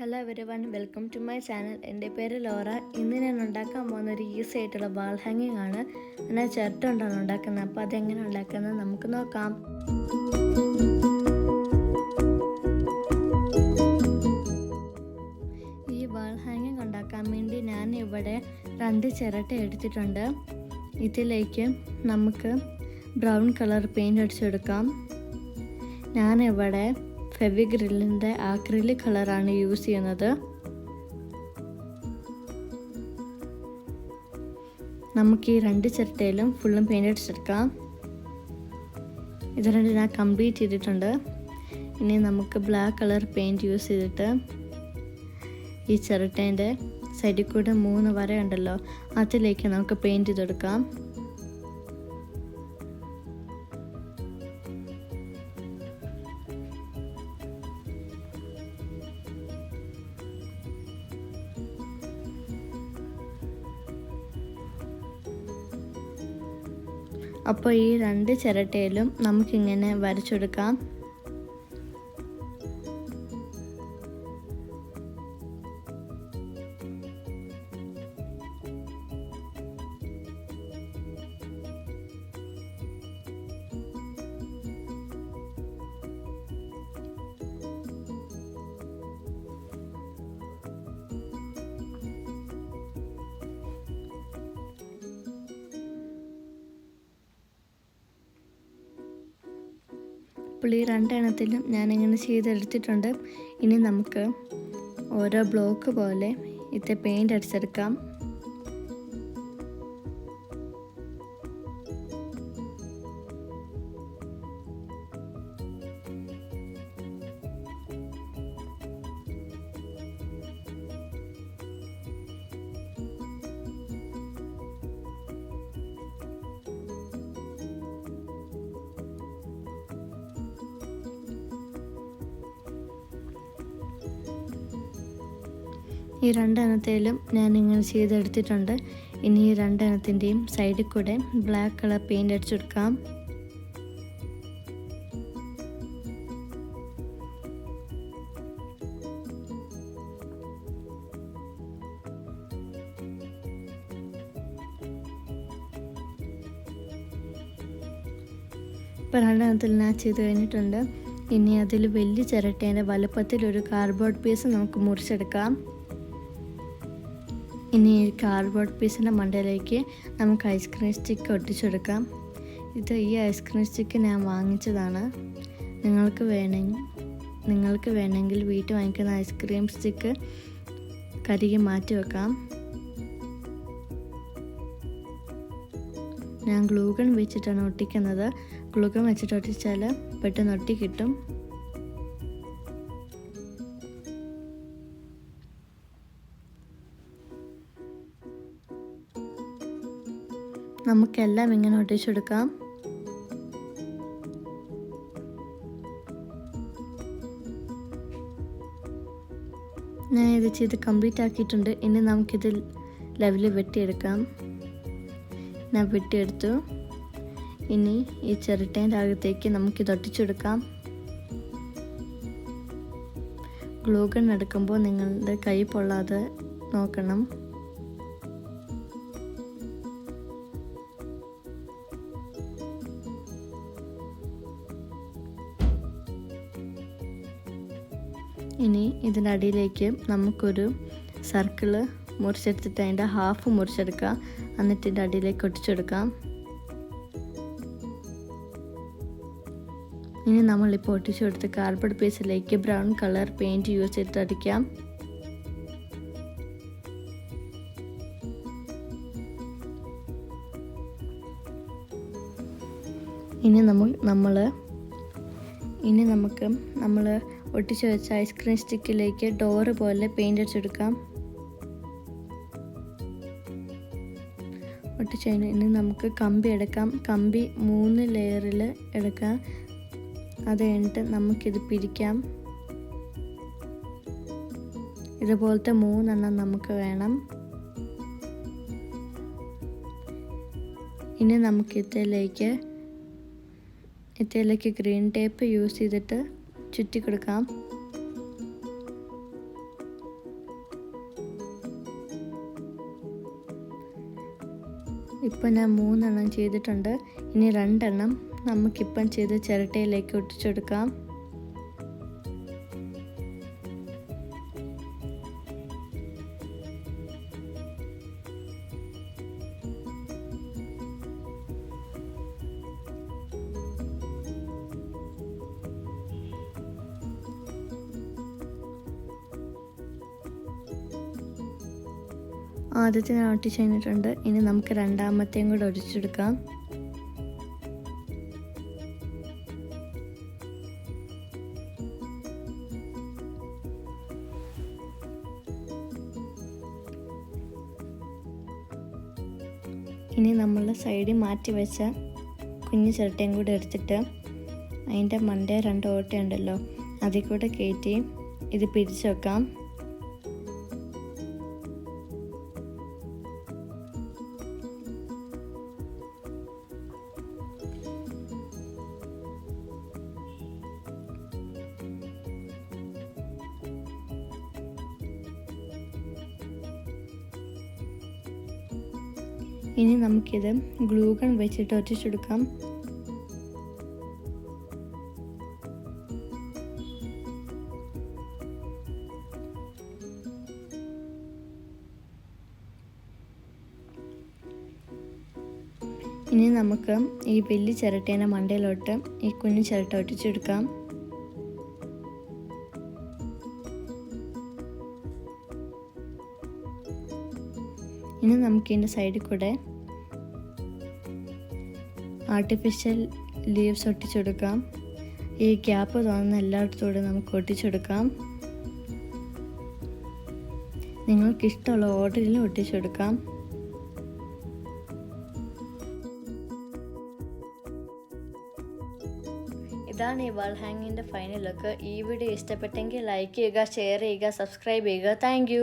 Hello everyone, welcome to my channel. എൻ്റെ പേര് Laura. ഇന്ന് ഞാൻ ഉണ്ടാക്കാൻ പോകുന്ന ഒരു ഈസി ആയിട്ടുള്ള വാൾ ഹാങ്ങിങ് ആണ്. ഞാൻ ചിരട്ട കൊണ്ടാണ് ഉണ്ടാക്കുന്നത്. അപ്പോൾ അതെങ്ങനെ ഉണ്ടാക്കുന്നത് നമുക്ക് നോക്കാം. ഈ വാൾ ഹാങ്ങിങ് ഉണ്ടാക്കാൻ വേണ്ടി ഞാൻ ഇവിടെ 2 ചിരട്ട എടുത്തിട്ടുണ്ട്. ഇതിലേക്ക് നമുക്ക് ബ്രൗൺ കളർ പെയിൻറ് അടിച്ചെടുക്കാം. ഞാനിവിടെ ഫെവിഗ്രില്ലിൻ്റെ ആക്രിലിക് കളറാണ് യൂസ് ചെയ്യുന്നത്. നമുക്ക് ഈ 2 ചിരട്ടയിലും ഫുള്ളും പെയിൻ്റ് അടിച്ചെടുക്കാം. ഇത് രണ്ട് ഞാൻ കംപ്ലീറ്റ് ചെയ്തിട്ടുണ്ട്. ഇനി നമുക്ക് ബ്ലാക്ക് കളർ പെയിൻറ് യൂസ് ചെയ്തിട്ട് ഈ ചിരട്ടേൻ്റെ സൈഡിൽ കൂടെ 3 വര ഉണ്ടല്ലോ, അതിലേക്ക് നമുക്ക് പെയിൻറ് ചെയ്തെടുക്കാം. അപ്പോൾ ഈ 2 ചിരട്ടയിലും നമുക്കിങ്ങനെ വരച്ചെടുക്കാം. അപ്പോൾ ഈ 2 എണ്ണത്തിലും ഞാനിങ്ങനെ ചെയ്തെടുത്തിട്ടുണ്ട്. ഇനി നമുക്ക് ഓരോ ബ്ലോക്ക് പോലെ ഇത് പെയിൻ്റ് അടിച്ചെടുക്കാം. ഈ 2 എണ്ണത്തിലും ഞാൻ ഇങ്ങനെ ചെയ്തെടുത്തിട്ടുണ്ട്. ഇനി ഈ 2 എണ്ണത്തിൻ്റെയും സൈഡിൽ കൂടെ ബ്ലാക്ക് കളർ പെയിൻ്റ് അടിച്ചെടുക്കാം. ഇപ്പോൾ 2 എണ്ണത്തിൽ ഞാൻ ചെയ്ത് കഴിഞ്ഞിട്ടുണ്ട്. ഇനി അതിൽ വലിയ ചിരട്ടേൻ്റെ വലുപ്പത്തിലൊരു കാർഡ്ബോർഡ് പീസ് നമുക്ക് മുറിച്ചെടുക്കാം. ഇനി ഈ കാർഡ്ബോർഡ് പീസിൻ്റെ മണ്ടയിലേക്ക് നമുക്ക് ഐസ്ക്രീം സ്റ്റിക്ക് ഒട്ടിച്ചെടുക്കാം. ഈ ഐസ്ക്രീം സ്റ്റിക്ക് ഞാൻ വാങ്ങിച്ചതാണ്. നിങ്ങൾക്ക് വേണമെങ്കിൽ വീട്ടിൽ വാങ്ങിക്കുന്ന ഐസ്ക്രീം സ്റ്റിക്ക് കരുകി മാറ്റി വെക്കാം. ഞാൻ ഗ്ലൂഗൺ വെച്ചിട്ടാണ് ഒട്ടിക്കുന്നത്. ഗ്ലൂഗൺ വെച്ചിട്ട് ഒട്ടിച്ചാൽ പെട്ടെന്ന് ഒട്ടി കിട്ടും. നമുക്കെല്ലാം ഇങ്ങനെ ഒട്ടിച്ചെടുക്കാം. ഞാൻ ഇത് ചെയ്ത് കംപ്ലീറ്റ് ആക്കിയിട്ടുണ്ട്. ഇനി നമുക്കിത് ലെവലിൽ വെട്ടിയെടുക്കാം. ഞാൻ വെട്ടിയെടുത്തു. ഇനി ഈ ചിരട്ടേൻ്റെ അകത്തേക്ക് നമുക്കിത് ഒട്ടിച്ചെടുക്കാം. ഗ്ലൂഗൺ എടുക്കുമ്പോൾ നിങ്ങളുടെ കൈ പൊള്ളാതെ നോക്കണം. ഇനി ഇതിൻ്റെ അടിയിലേക്ക് നമുക്കൊരു സർക്കിള് മുറിച്ചെടുത്തിട്ട് അതിൻ്റെ ഹാഫ് മുറിച്ചെടുക്കാം. എന്നിട്ട് ഇതിൻ്റെ അടിയിലേക്ക് ഒട്ടിച്ചെടുക്കാം. ഇനി നമ്മളിപ്പോൾ ഒട്ടിച്ചെടുത്ത് കാർഡ്ബോർഡ് പീസിലേക്ക് ബ്രൗൺ കളർ പെയിൻറ് യൂസ് ചെയ്തിട്ട് അടിക്കാം. ഇനി നമുക്ക് നമ്മൾ ഒട്ടിച്ചു വെച്ച ഐസ്ക്രീം സ്റ്റിക്കിലേക്ക് ഡോറ് പോലെ പെയിൻ്റ് അടിച്ചെടുക്കാം. ഒട്ടിച്ചു കഴിഞ്ഞാൽ ഇനി നമുക്ക് കമ്പി എടുക്കാം. കമ്പി 3 ലെയറിൽ എടുക്കാം. അത് കഴിഞ്ഞിട്ട് നമുക്കിത് പിരിക്കാം. ഇതുപോലത്തെ 3 എണ്ണം നമുക്ക് വേണം. ഇനി നമുക്ക് ഇതിലേക്ക് ഗ്രീൻ ടേപ്പ് യൂസ് ചെയ്തിട്ട് ചുറ്റി കൊടുക്കാം. ഇപ്പം ഞാൻ 3 എണ്ണം ചെയ്തിട്ടുണ്ട്. ഇനി 2 എണ്ണം നമുക്കിപ്പം ചെയ്ത് ചിരട്ടയിലേക്ക് ഒട്ടിച്ചെടുക്കാം. ആദ്യത്തെ ഞാൻ ഒട്ടിച്ച് കഴിഞ്ഞിട്ടുണ്ട്. ഇനി നമുക്ക് രണ്ടാമത്തെയും കൂടെ ഒട്ടിച്ചെടുക്കാം. ഇനി നമ്മൾ സൈഡിൽ മാറ്റി വെച്ച കുഞ്ഞു ചിരട്ടയും കൂടെ എടുത്തിട്ട് അതിൻ്റെ മണ്ടേ 2 ഓട്ടയുണ്ടല്ലോ അതിൽ കൂടെ കയറ്റി ഇത് പിടിച്ച് വെക്കാം. ഇനി നമുക്കിത് ഗ്ലൂ ഗൺ വെച്ചിട്ട് ഒട്ടിച്ചെടുക്കാം. ഇനി നമുക്ക് ഈ വലിയ ചിരട്ടേൻ്റെ മണ്ടയിലോട്ട് ഈ കുഞ്ഞു ചിരട്ട ഒട്ടിച്ചെടുക്കാം. ഇനി നമുക്കിതിൻ്റെ സൈഡിൽ കൂടെ ആർട്ടിഫിഷ്യൽ ലീവ്സ് ഒട്ടിച്ചെടുക്കാം. ഈ ഗ്യാപ്പ് തോന്നുന്ന എല്ലായിടത്തോടെ നമുക്ക് ഒട്ടിച്ചെടുക്കാം. നിങ്ങൾക്കിഷ്ടമുള്ള ഓർഡറിൽ ഒട്ടിച്ചെടുക്കാം. ഇതാണ് ഈ വാൾ ഹാങ്ങിൻ്റെ ഫൈനൽ ലുക്ക്. ഈ വീഡിയോ ഇഷ്ടപ്പെട്ടെങ്കിൽ ലൈക്ക് ചെയ്യുക, ഷെയർ ചെയ്യുക, സബ്സ്ക്രൈബ് ചെയ്യുക. താങ്ക്